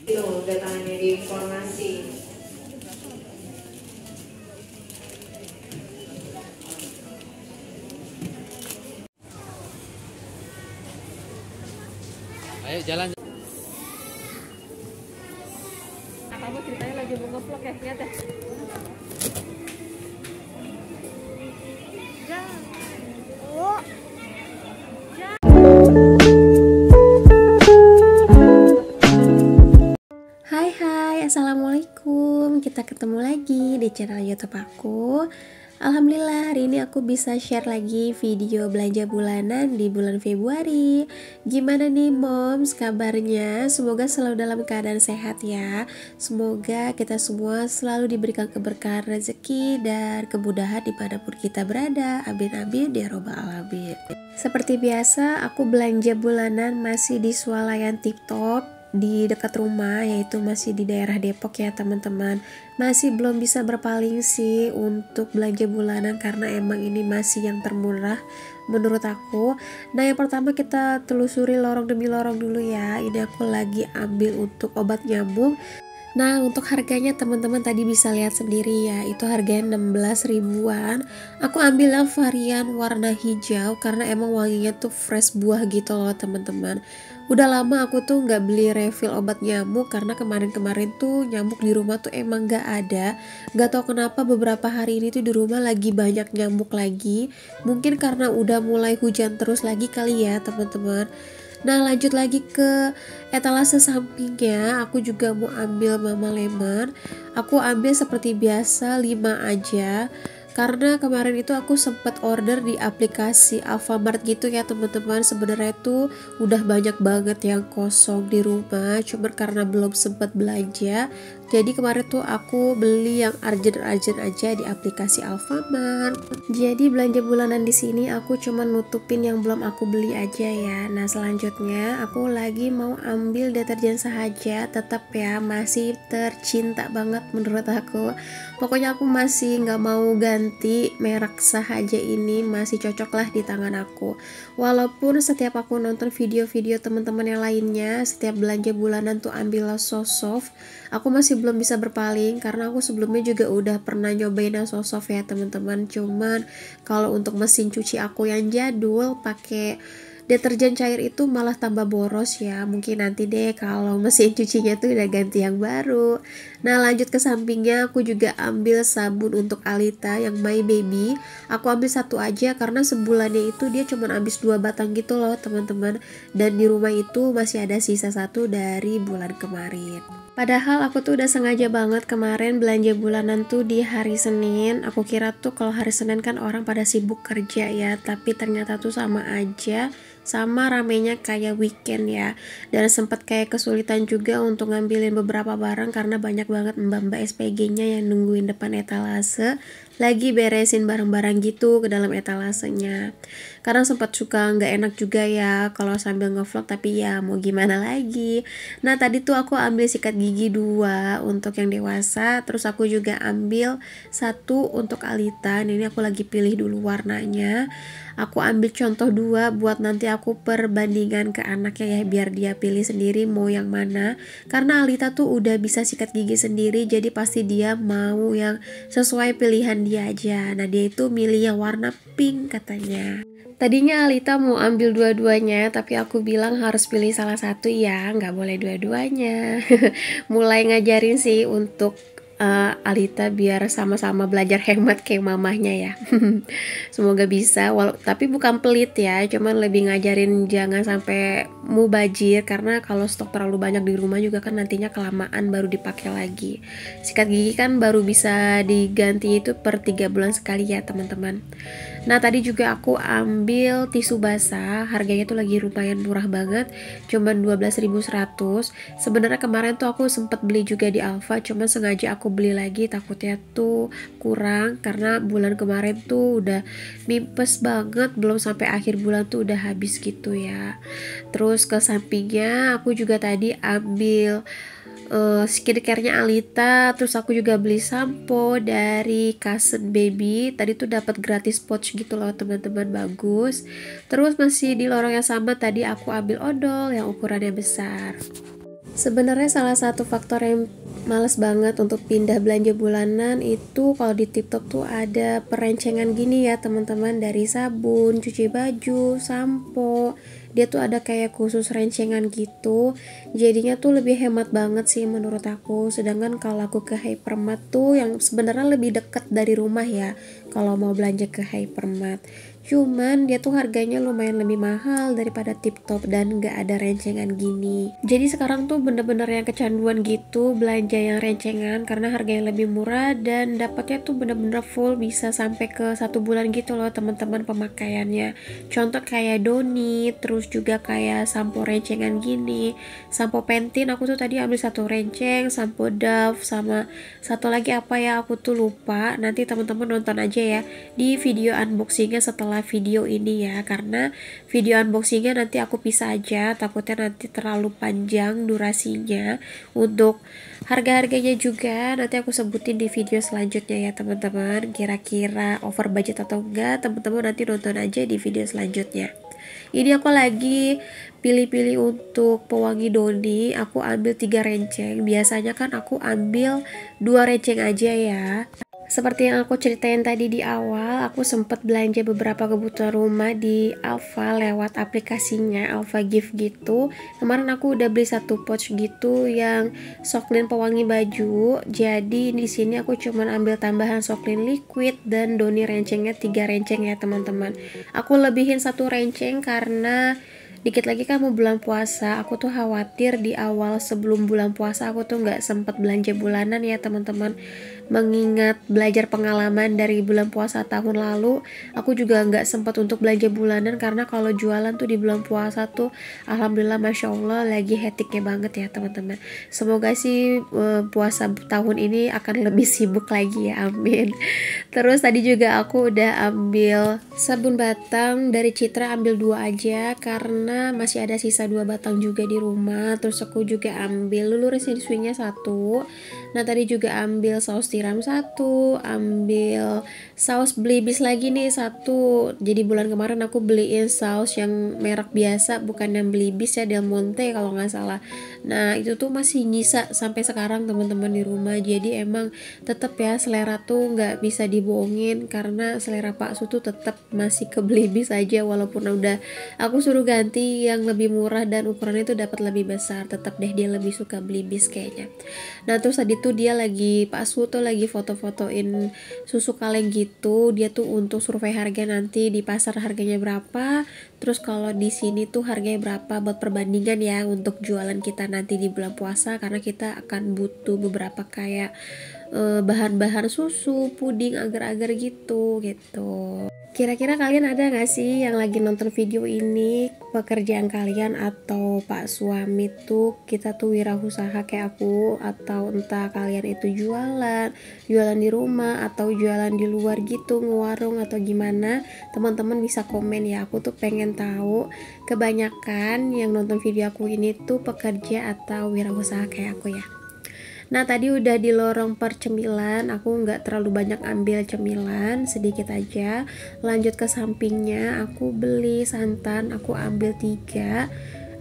Itu datanya di informasi. Ayo jalan. Kamu ceritanya lagi mau nge-vlog ya, lihat ya. Hai, assalamualaikum. Kita ketemu lagi di channel YouTube aku. Alhamdulillah hari ini aku bisa share lagi video belanja bulanan di bulan Februari. Gimana nih moms kabarnya? Semoga selalu dalam keadaan sehat ya. Semoga kita semua selalu diberikan keberkahan rezeki dan kemudahan dimanapun kita berada. Amin amin ya robbal alamin. Seperti biasa aku belanja bulanan masih di swalayan Tip Top di dekat rumah, yaitu masih di daerah Depok ya teman-teman. Masih belum bisa berpaling sih untuk belanja bulanan karena emang ini masih yang termurah menurut aku. Nah yang pertama kita telusuri lorong demi lorong dulu ya. Ini aku lagi ambil untuk obat nyamuk. Nah untuk harganya teman-teman tadi bisa lihat sendiri ya, itu harganya 16 ribuan. Aku ambil yang varian warna hijau karena emang wanginya tuh fresh buah gitu loh teman-teman. Udah lama aku tuh nggak beli refill obat nyamuk karena kemarin-kemarin tuh nyamuk di rumah tuh emang nggak ada. Nggak tahu kenapa beberapa hari ini tuh di rumah lagi banyak nyamuk lagi. Mungkin karena udah mulai hujan terus lagi kali ya teman-teman. Nah lanjut lagi ke etalase sampingnya, aku juga mau ambil Mama Lemon. Aku ambil seperti biasa 5 aja. Karena kemarin itu aku sempat order di aplikasi Alfamart gitu ya teman-teman. Sebenarnya tuh udah banyak banget yang kosong di rumah, cuman karena belum sempat belanja. Jadi kemarin tuh aku beli yang urgent-urgent aja di aplikasi Alfamart. Jadi belanja bulanan di sini aku cuma nutupin yang belum aku beli aja ya. Nah selanjutnya aku lagi mau ambil deterjen Sahaja, tetap ya masih tercinta banget menurut aku. Pokoknya aku masih nggak mau ganti merek Sahaja ini, masih cocok lah di tangan aku. Walaupun setiap aku nonton video-video teman-teman yang lainnya, setiap belanja bulanan tuh ambillah Sosoft, aku masih belum bisa berpaling karena aku sebelumnya juga udah pernah nyobain yang Sosoft ya teman-teman. Cuman kalau untuk mesin cuci aku yang jadul pakai deterjen cair itu malah tambah boros ya. Mungkin nanti deh kalau mesin cucinya tuh udah ganti yang baru. Nah lanjut ke sampingnya aku juga ambil sabun untuk Alita yang My Baby. Aku ambil satu aja karena sebulannya itu dia cuma habis 2 batang gitu loh teman-teman. Dan di rumah itu masih ada sisa satu dari bulan kemarin. Padahal aku tuh udah sengaja banget kemarin belanja bulanan tuh di hari Senin. Aku kira tuh kalau hari Senin kan orang pada sibuk kerja ya, tapi ternyata tuh sama aja, sama ramenya kayak weekend ya. Dan sempat kayak kesulitan juga untuk ngambilin beberapa barang karena banyak banget mbak-mbak SPG-nya yang nungguin depan etalase lagi beresin barang-barang gitu ke dalam etalasenya. Karena sempat suka nggak enak juga ya kalau sambil ngevlog, tapi ya mau gimana lagi. Nah tadi tuh aku ambil sikat gigi 2 untuk yang dewasa, terus aku juga ambil 1 untuk Alita. Ini aku lagi pilih dulu warnanya. Aku ambil contoh 2 buat nanti aku perbandingan ke anaknya ya, biar dia pilih sendiri mau yang mana. Karena Alita tuh udah bisa sikat gigi sendiri, jadi pasti dia mau yang sesuai pilihan dia aja. Nah dia itu milih yang warna pink katanya. Tadinya Alita mau ambil dua-duanya, tapi aku bilang harus pilih salah satu ya, nggak boleh dua-duanya. Mulai ngajarin sih untuk Alita biar sama-sama belajar hemat kayak mamahnya ya. Semoga bisa, tapi bukan pelit ya, cuman lebih ngajarin jangan sampai mubazir karena kalau stok terlalu banyak di rumah juga kan nantinya kelamaan baru dipakai lagi. Sikat gigi kan baru bisa diganti itu per 3 bulan sekali ya teman-teman. Nah tadi juga aku ambil tisu basah, harganya tuh lagi lumayan murah banget, cuman 12.100. Sebenarnya kemarin tuh aku sempat beli juga di Alfa, cuman sengaja aku beli lagi takutnya tuh kurang karena bulan kemarin tuh udah mipes banget, belum sampai akhir bulan tuh udah habis gitu ya. Terus ke sampingnya aku juga tadi ambil skincare-nya Alita. Terus aku juga beli sampo dari Cousin Baby. Tadi tuh dapat gratis pouch gitu loh teman-teman, bagus. Terus masih di lorong yang sama tadi aku ambil odol yang ukurannya besar. Sebenarnya salah satu faktor yang males banget untuk pindah belanja bulanan itu kalau di TikTok tuh ada perencengan gini ya teman-teman, dari sabun, cuci baju, sampo. Dia tuh ada kayak khusus rencengan gitu. Jadinya tuh lebih hemat banget sih menurut aku. Sedangkan kalau aku ke Hypermart tuh yang sebenarnya lebih deket dari rumah ya, kalau mau belanja ke Hypermart. Cuman dia tuh harganya lumayan lebih mahal daripada TikTok dan gak ada rencengan gini. Jadi sekarang tuh bener-bener yang kecanduan gitu belanja yang rencengan karena harganya lebih murah dan dapatnya tuh bener-bener full, bisa sampai ke 1 bulan gitu loh teman-teman pemakaiannya. Contoh kayak Doni, terus juga kayak sampo rencengan gini, sampo Pantene aku tuh tadi ambil 1 renceng, sampo Dove sama satu lagi apa ya aku tuh lupa. Nanti teman-teman nonton aja ya di video unboxingnya setelah video ini ya, karena video unboxingnya nanti aku pisah aja, takutnya nanti terlalu panjang durasinya. Untuk harga-harganya juga nanti aku sebutin di video selanjutnya ya teman-teman, kira-kira over budget atau enggak, teman-teman nanti nonton aja di video selanjutnya. Ini aku lagi pilih-pilih untuk pewangi Doni, aku ambil 3 renceng. Biasanya kan aku ambil 2 renceng aja ya. Seperti yang aku ceritain tadi di awal, aku sempat belanja beberapa kebutuhan rumah di Alfa lewat aplikasinya Alfa Gift gitu. Kemarin aku udah beli 1 pouch gitu yang Soklin pewangi baju. Jadi di sini aku cuman ambil tambahan Soklin liquid dan Doni rencengnya 3 renceng ya teman-teman. Aku lebihin 1 renceng karena dikit lagi kan mau bulan puasa. Aku tuh khawatir di awal sebelum bulan puasa aku tuh nggak sempet belanja bulanan ya teman-teman. Mengingat belajar pengalaman dari bulan puasa tahun lalu, aku juga nggak sempat untuk belanja bulanan karena kalau jualan tuh di bulan puasa tuh alhamdulillah masya Allah lagi hektiknya banget ya teman-teman. Semoga sih puasa tahun ini akan lebih sibuk lagi ya, amin. Terus tadi juga aku udah ambil sabun batang dari Citra, ambil 2 aja karena masih ada sisa 2 batang juga di rumah. Terus aku juga ambil lulu residue-nya 1. Nah tadi juga ambil saus tiram 1, ambil saus Blibis lagi nih 1. Jadi bulan kemarin aku beliin saus yang merek biasa, bukan yang Blibis ya, Del Monte kalau nggak salah. Nah itu tuh masih nyisa sampai sekarang teman-teman di rumah. Jadi emang tetap ya selera tuh nggak bisa dibohongin, karena selera Pak Su tuh tetap masih ke Blibis aja walaupun udah aku suruh ganti yang lebih murah dan ukurannya tuh dapat lebih besar. Tetap deh dia lebih suka Blibis kayaknya. Nah terus tadi tuh dia lagi, Pak Su tuh lagi foto-fotoin susu kaleng gitu. Dia tuh untuk survei harga nanti di pasar harganya berapa, terus kalau di sini tuh harganya berapa buat perbandingan ya untuk jualan kita nanti di bulan puasa, karena kita akan butuh beberapa kayak bahan-bahan susu, puding, agar-agar gitu. Kira-kira kalian ada gak sih yang lagi nonton video ini, pekerjaan kalian atau Pak suami tuh kita tuh wirausaha kayak aku, atau entah kalian itu jualan di rumah atau jualan di luar gitu, ngewarung atau gimana, teman-teman bisa komen ya. Aku tuh pengen tahu kebanyakan yang nonton video aku ini tuh pekerja atau wirausaha kayak aku ya. Nah tadi udah di lorong percemilan, aku nggak terlalu banyak ambil cemilan, sedikit aja. Lanjut ke sampingnya, aku beli santan, aku ambil 3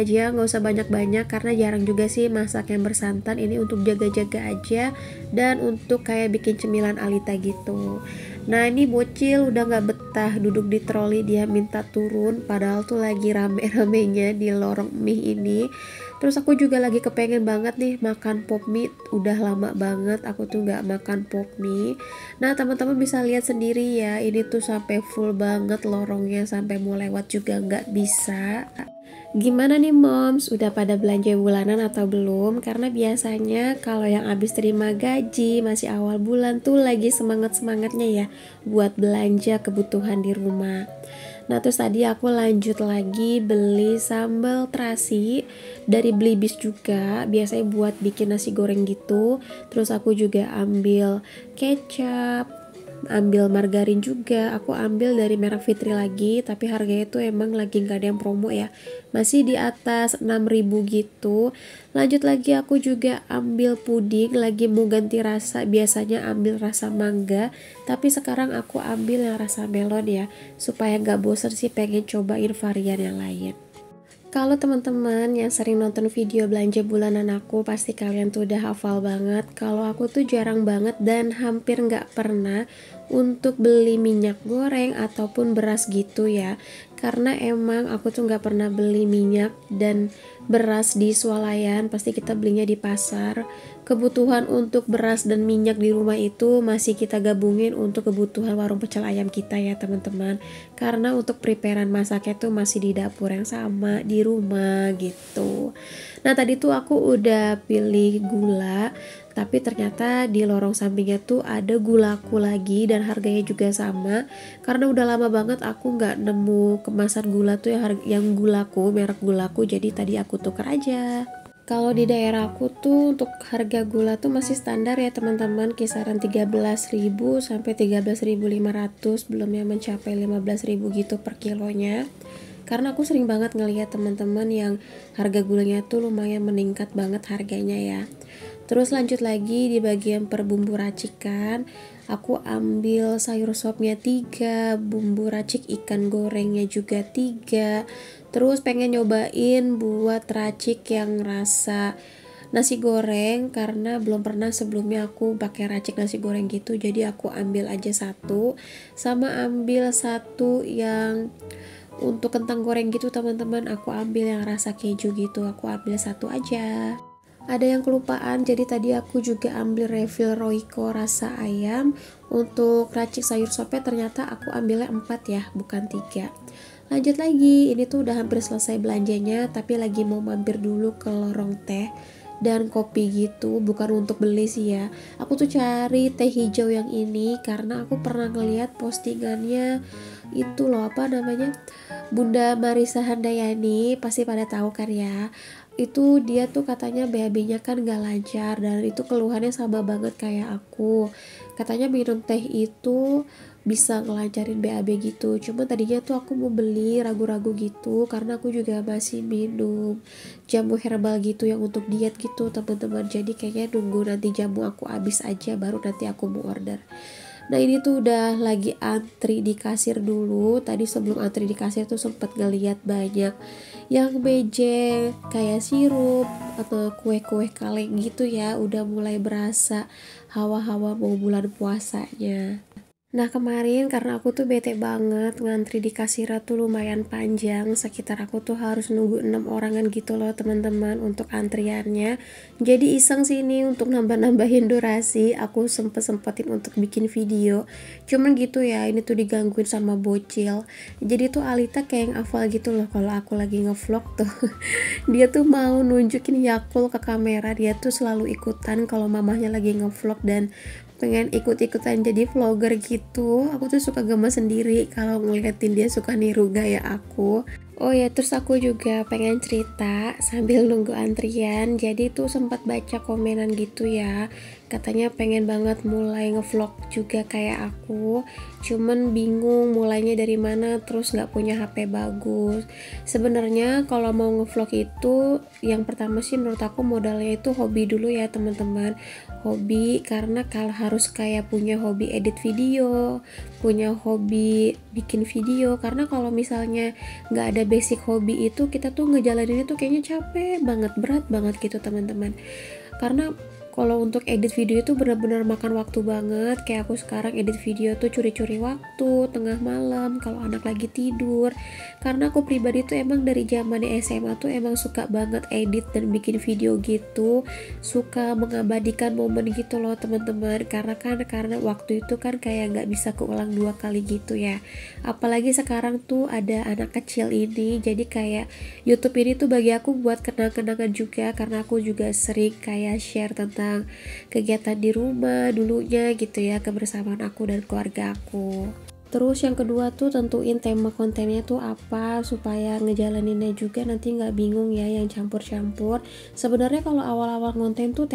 aja, nggak usah banyak-banyak karena jarang juga sih masak yang bersantan. Ini untuk jaga-jaga aja dan untuk kayak bikin cemilan Alita gitu. Nah ini bocil udah nggak betah duduk di troli, dia minta turun padahal tuh lagi rame-ramenya di lorong mie ini. Terus aku juga lagi kepengen banget nih makan pop mie, udah lama banget aku tuh nggak makan pop mie. Nah teman-teman bisa lihat sendiri ya, ini tuh sampai full banget lorongnya, sampai mau lewat juga nggak bisa. Gimana nih moms, udah pada belanja bulanan atau belum? Karena biasanya kalau yang habis terima gaji masih awal bulan tuh lagi semangat-semangatnya ya buat belanja kebutuhan di rumah. Nah terus tadi aku lanjut lagi beli sambal terasi dari Blibis juga, biasanya buat bikin nasi goreng gitu. Terus aku juga ambil kecap, ambil margarin juga. Aku ambil dari merek Fitri lagi, tapi harganya tuh emang lagi nggak ada yang promo ya, masih di atas 6.000 gitu. Lanjut lagi aku juga ambil puding, lagi mau ganti rasa. Biasanya ambil rasa mangga, tapi sekarang aku ambil yang rasa melon ya, supaya nggak bosen sih, pengen cobain varian yang lain. Kalau teman-teman yang sering nonton video belanja bulanan aku, pasti kalian tuh udah hafal banget. Kalau aku tuh jarang banget dan hampir nggak pernah untuk beli minyak goreng ataupun beras gitu ya. Karena emang aku tuh nggak pernah beli minyak dan beras di swalayan, pasti kita belinya di pasar. Kebutuhan untuk beras dan minyak di rumah itu masih kita gabungin untuk kebutuhan warung pecel ayam kita ya teman-teman. Karena untuk preparean masaknya tuh masih di dapur yang sama di rumah gitu. Nah tadi tuh aku udah pilih gula, tapi ternyata di lorong sampingnya tuh ada gulaku lagi dan harganya juga sama. Karena udah lama banget aku nggak nemu kemasan gula tuh yang gulaku, merek gulaku, jadi tadi aku tukar aja. Kalau di daerah aku tuh untuk harga gula tuh masih standar ya teman-teman, kisaran 13.000 sampai 13.500, belum yang mencapai 15.000 gitu per kilonya. Karena aku sering banget ngeliat teman-teman yang harga gulanya tuh lumayan meningkat banget harganya ya. Terus lanjut lagi di bagian per bumbu racikan, aku ambil sayur sopnya 3, bumbu racik ikan gorengnya juga 3. Terus pengen nyobain buat racik yang rasa nasi goreng, karena belum pernah sebelumnya aku pakai racik nasi goreng gitu, jadi aku ambil aja satu. Sama ambil satu yang untuk kentang goreng gitu teman-teman, aku ambil yang rasa keju gitu, aku ambil satu aja. Ada yang kelupaan, jadi tadi aku juga ambil refill Royco rasa ayam. Untuk racik sayur sopnya ternyata aku ambilnya 4 ya, bukan 3. Lanjut lagi, ini tuh udah hampir selesai belanjanya, tapi lagi mau mampir dulu ke lorong teh dan kopi gitu, bukan untuk beli sih ya. Aku tuh cari teh hijau yang ini karena aku pernah ngeliat postingannya itu loh, apa namanya, Bunda Marisa Handayani, pasti pada tahu kan ya. Itu dia tuh katanya BAB-nya kan gak lancar dan itu keluhannya sama banget kayak aku. Katanya minum teh itu bisa ngelancarin BAB gitu. Cuma tadinya tuh aku mau beli, ragu-ragu gitu karena aku juga masih minum jamu herbal gitu yang untuk diet gitu teman-teman. Jadi kayaknya nunggu nanti jamu aku habis aja baru nanti aku mau order. Nah ini tuh udah lagi antri di kasir dulu. Tadi sebelum antri di kasir tuh sempet ngeliat banyak yang mejeng kayak sirup atau kue-kue kaleng gitu ya. Udah mulai berasa hawa-hawa mau bulan puasanya. Nah kemarin karena aku tuh bete banget, ngantri di kasir tuh lumayan panjang, sekitar aku tuh harus nunggu 6 orangan gitu loh teman-teman untuk antriannya. Jadi iseng sih ini untuk nambah-nambahin durasi, aku sempet-sempetin untuk bikin video. Cuman gitu ya, ini tuh digangguin sama bocil. Jadi tuh Alita kayak yang hafal gitu loh kalau aku lagi ngevlog tuh. Dia tuh mau nunjukin Yakult ke kamera, dia tuh selalu ikutan kalau mamahnya lagi ngevlog dan pengen ikut-ikutan jadi vlogger gitu. Aku tuh suka gemes sendiri kalau ngeliatin dia suka niru gaya aku. Oh ya, terus aku juga pengen cerita sambil nunggu antrian. Jadi tuh sempat baca komenan gitu ya, katanya pengen banget mulai ngevlog juga kayak aku, cuman bingung mulainya dari mana, terus nggak punya HP bagus. Sebenarnya kalau mau ngevlog itu yang pertama sih menurut aku modalnya itu hobi dulu ya teman-teman. Hobi, karena kalau harus kayak punya hobi edit video, punya hobi bikin video. Karena kalau misalnya nggak ada basic hobi itu, kita tuh ngejalanin itu kayaknya capek banget, berat banget gitu teman-teman. Karena kalau untuk edit video itu benar-benar makan waktu banget. Kayak aku sekarang edit video tuh curi-curi waktu, tengah malam, kalau anak lagi tidur. Karena aku pribadi tuh emang dari zaman SMA tuh emang suka banget edit dan bikin video gitu. Suka mengabadikan momen gitu loh teman-teman. Karena waktu itu kan kayak nggak bisa keulang 2 kali gitu ya. Apalagi sekarang tuh ada anak kecil ini. Jadi kayak YouTube ini tuh bagi aku buat kenang-kenangan juga. Karena aku juga sering kayak share tentang kegiatan di rumah dulunya gitu ya, kebersamaan aku dan keluarga aku. Terus yang kedua tuh tentuin tema kontennya tuh apa supaya ngejalaninnya juga nanti nggak bingung ya yang campur-campur. Sebenarnya kalau awal-awal konten tuh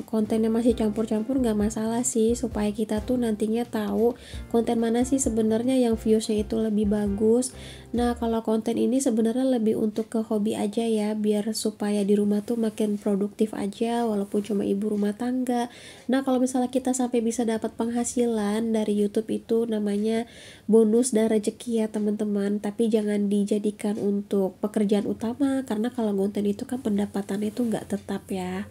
kontennya masih campur-campur nggak masalah sih, supaya kita tuh nantinya tahu konten mana sih sebenarnya yang viewsnya itu lebih bagus. Nah kalau konten ini sebenarnya lebih untuk ke hobi aja ya, biar supaya di rumah tuh makin produktif aja walaupun cuma ibu rumah tangga. Nah kalau misalnya kita sampai bisa dapat penghasilan dari YouTube itu namanya bonus dan rezeki ya teman-teman, tapi jangan dijadikan untuk pekerjaan utama karena kalau konten itu kan pendapatannya itu nggak tetap ya.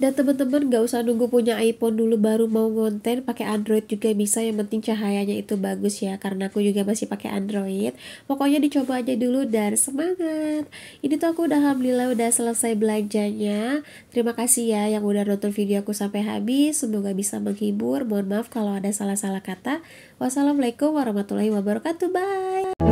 Dan teman-teman gak usah nunggu punya iPhone dulu baru mau ngonten, pakai Android juga bisa, yang penting cahayanya itu bagus ya, karena aku juga masih pakai Android. Pokoknya dicoba aja dulu dan semangat. Ini tuh aku alhamdulillah udah selesai belanjanya. Terima kasih ya yang udah nonton video aku sampai habis, semoga bisa menghibur. Mohon maaf kalau ada salah-salah kata. Wassalamualaikum warahmatullahi wabarakatuh. Bye.